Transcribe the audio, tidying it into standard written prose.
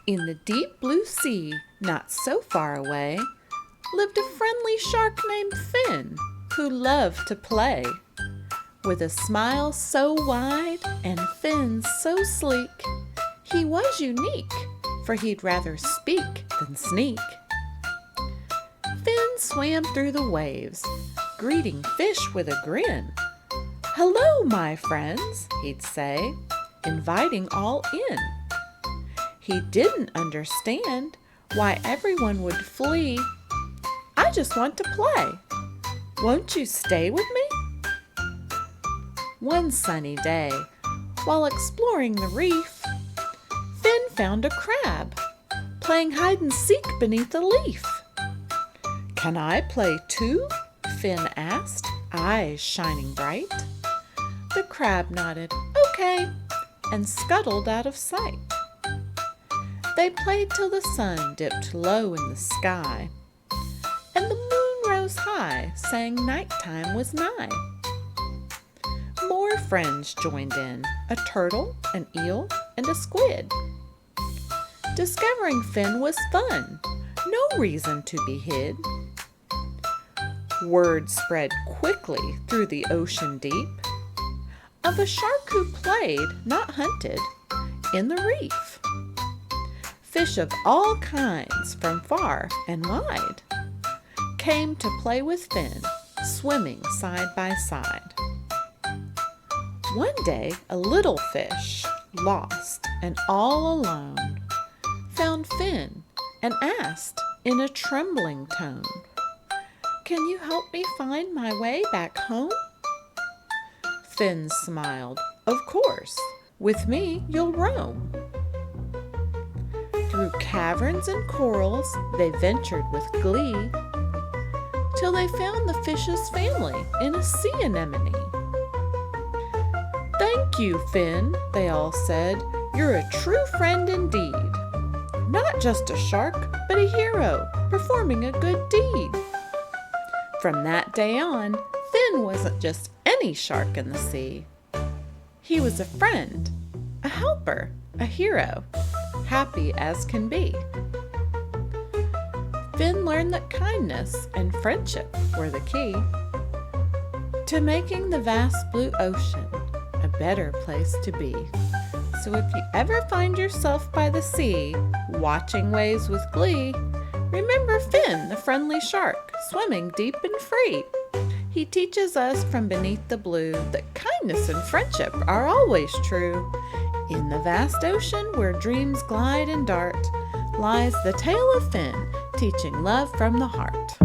In the deep blue sea, not so far away, lived a friendly shark named Fin, who loved to play. With a smile so wide and fins so sleek, he was unique, for he'd rather speak than sneak. Fin swam through the waves, greeting fish with a grin. "Hello, my friends," he'd say, inviting all in. He didn't understand why everyone would flee. "I just want to play. Won't you stay with me?" One sunny day, while exploring the reef, Fin found a crab, playing hide and seek beneath a leaf. "Can I play too?" Fin asked, eyes shining bright. The crab nodded, "Okay," and scuttled out of sight. They played till the sun dipped low in the sky, and the moon rose high, saying nighttime was nigh. More friends joined in, a turtle, an eel, and a squid. Discovering Fin was fun, no reason to be hid. Word spread quickly through the ocean deep of a shark who played, not hunted, in the reef. Fish of all kinds from far and wide came to play with Fin, swimming side by side. One day, a little fish, lost and all alone, found Fin and asked in a trembling tone, "Can you help me find my way back home?" Fin smiled, "Of course, with me you'll roam." Through caverns and corals they ventured with glee, till they found the fish's family in a sea anemone. "Thank you, Fin," they all said. "You're a true friend indeed. Not just a shark, but a hero, performing a good deed." From that day on, Fin wasn't just any shark in the sea. He was a friend, a helper, a hero, happy as can be. Fin learned that kindness and friendship were the key to making the vast blue ocean a better place to be. So if you ever find yourself by the sea, watching waves with glee, remember Fin, the friendly shark, swimming deep and free. He teaches us from beneath the blue that kindness and friendship are always true. In the vast ocean where dreams glide and dart lies the tale of Fin, teaching love from the heart.